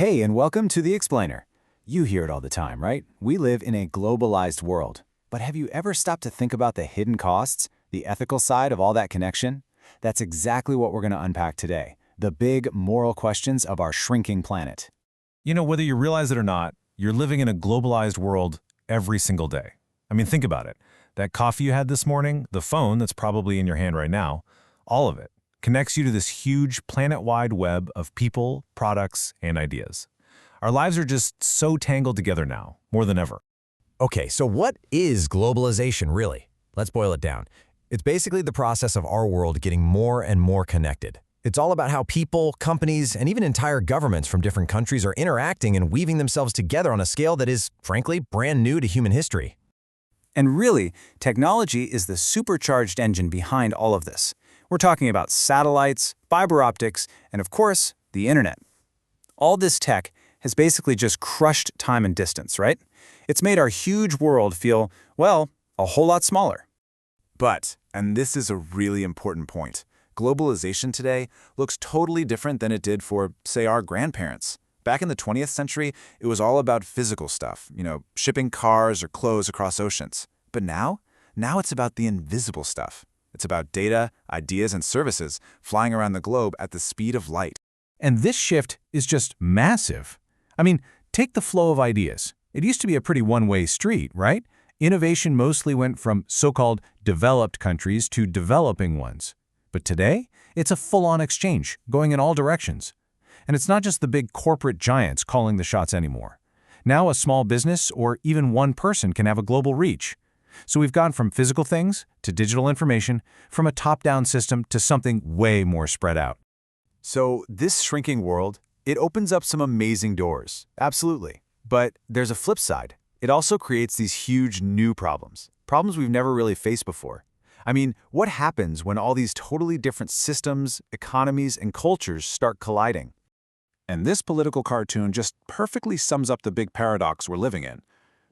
Hey, and welcome to The Explainer. You hear it all the time, right? We live in a globalized world. But have you ever stopped to think about the hidden costs, the ethical side of all that connection? That's exactly what we're going to unpack today, the big moral questions of our shrinking planet. Whether you realize it or not, you're living in a globalized world every single day. I mean, think about it. That coffee you had this morning, the phone that's probably in your hand right now, all of it connects you to this huge planet-wide web of people, products, and ideas. Our lives are just so tangled together now, more than ever. Okay, so what is globalization really? Let's boil it down. It's basically the process of our world getting more and more connected. It's all about how people, companies, and even entire governments from different countries are interacting and weaving themselves together on a scale that is, frankly, brand new to human history. And really, technology is the supercharged engine behind all of this. We're talking about satellites, fiber optics, and of course, the internet. All this tech has basically just crushed time and distance, right? It's made our huge world feel, well, a whole lot smaller. But, and this is a really important point, globalization today looks totally different than it did for, say, our grandparents. Back in the 20th century, it was all about physical stuff, shipping cars or clothes across oceans. But now it's about the invisible stuff. It's about data, ideas, and services flying around the globe at the speed of light. And this shift is just massive. I mean, take the flow of ideas. It used to be a pretty one-way street, right? Innovation mostly went from so-called developed countries to developing ones. But today, it's a full-on exchange, going in all directions. And it's not just the big corporate giants calling the shots anymore. Now a small business or even one person can have a global reach. So we've gone from physical things to digital information, from a top-down system to something way more spread out. So this shrinking world, it opens up some amazing doors, absolutely. But there's a flip side. It also creates these huge new problems we've never really faced before. I mean, what happens when all these totally different systems, economies, and cultures start colliding? And this political cartoon just perfectly sums up the big paradox we're living in.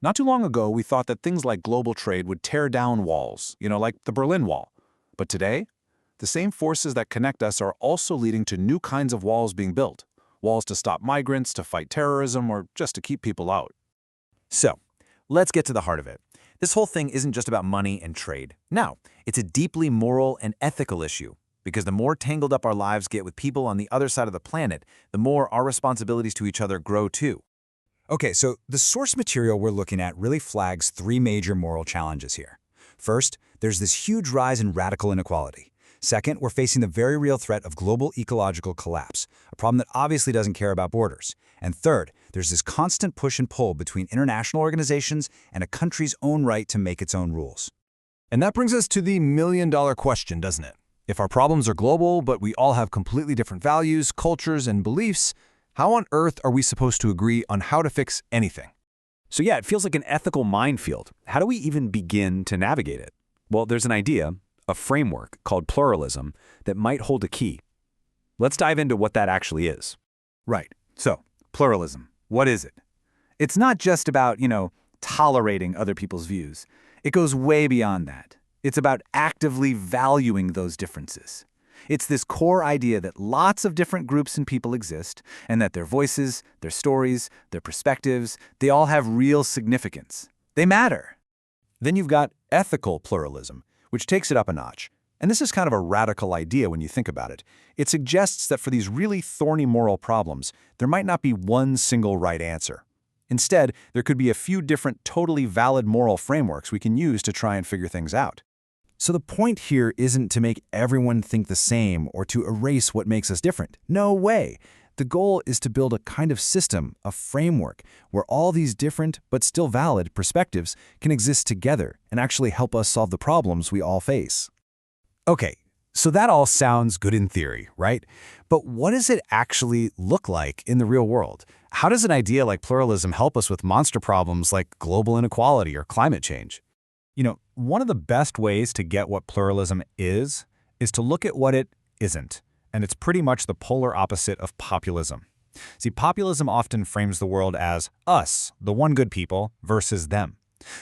Not too long ago, we thought that things like global trade would tear down walls, like the Berlin Wall. But today, the same forces that connect us are also leading to new kinds of walls being built. Walls to stop migrants, to fight terrorism, or just to keep people out. So, let's get to the heart of it. This whole thing isn't just about money and trade. No, it's a deeply moral and ethical issue. Because the more tangled up our lives get with people on the other side of the planet, the more our responsibilities to each other grow too. Okay, so the source material we're looking at really flags three major moral challenges here. First, there's this huge rise in radical inequality. Second, we're facing the very real threat of global ecological collapse, a problem that obviously doesn't care about borders. And third, there's this constant push and pull between international organizations and a country's own right to make its own rules. And that brings us to the million-dollar question, doesn't it? If our problems are global, but we all have completely different values, cultures, and beliefs, how on earth are we supposed to agree on how to fix anything? So yeah, it feels like an ethical minefield. How do we even begin to navigate it? Well, there's an idea, a framework called pluralism that might hold a key. Let's dive into what that actually is. Right. So, pluralism. What is it? It's not just about, tolerating other people's views. It goes way beyond that. It's about actively valuing those differences. It's this core idea that lots of different groups and people exist, and that their voices, their stories, their perspectives, they all have real significance. They matter. Then you've got ethical pluralism, which takes it up a notch. And this is kind of a radical idea when you think about it. It suggests that for these really thorny moral problems, there might not be one single right answer. Instead, there could be a few different totally valid moral frameworks we can use to try and figure things out. So the point here isn't to make everyone think the same or to erase what makes us different. No way. The goal is to build a kind of system, a framework, where all these different but still valid perspectives can exist together and actually help us solve the problems we all face. Okay, so that all sounds good in theory, right? But what does it actually look like in the real world? How does an idea like pluralism help us with monster problems like global inequality or climate change? One of the best ways to get what pluralism is to look at what it isn't. And it's pretty much the polar opposite of populism. See, populism often frames the world as us, the one good people, versus them.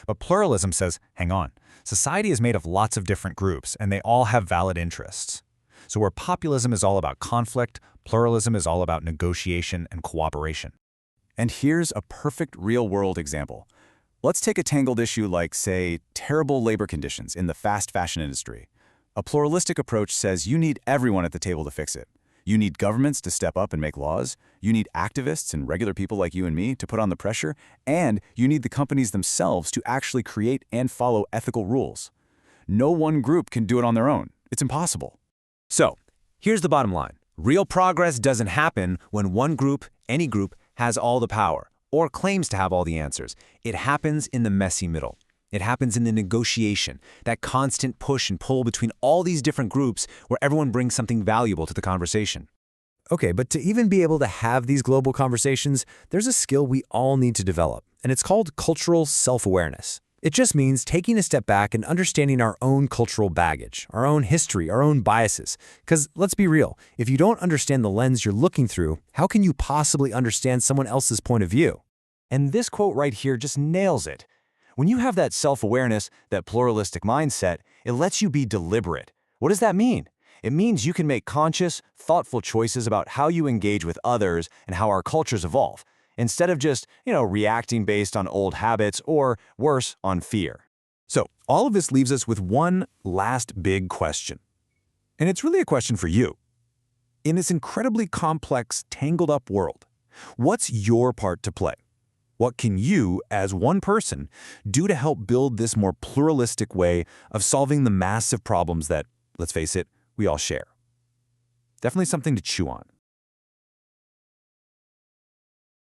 But pluralism says, hang on, society is made of lots of different groups, and they all have valid interests. So where populism is all about conflict, pluralism is all about negotiation and cooperation. And here's a perfect real-world example. Let's take a tangled issue like, say, terrible labor conditions in the fast fashion industry. A pluralistic approach says you need everyone at the table to fix it. You need governments to step up and make laws. You need activists and regular people like you and me to put on the pressure. And you need the companies themselves to actually create and follow ethical rules. No one group can do it on their own. It's impossible. So, here's the bottom line. Real progress doesn't happen when one group, any group, has all the power, or claims to have all the answers. It happens in the messy middle. It happens in the negotiation, that constant push and pull between all these different groups where everyone brings something valuable to the conversation. Okay, but to even be able to have these global conversations, there's a skill we all need to develop, and it's called cultural self-awareness. It just means taking a step back and understanding our own cultural baggage, our own history, our own biases. Because let's be real, if you don't understand the lens you're looking through, how can you possibly understand someone else's point of view? And this quote right here just nails it. When you have that self-awareness, that pluralistic mindset, it lets you be deliberate. What does that mean? It means you can make conscious, thoughtful choices about how you engage with others and how our cultures evolve, instead of just, reacting based on old habits or, worse, on fear. So, all of this leaves us with one last big question. And it's really a question for you. In this incredibly complex, tangled-up world, what's your part to play? What can you, as one person, do to help build this more pluralistic way of solving the massive problems that, let's face it, we all share? Definitely something to chew on.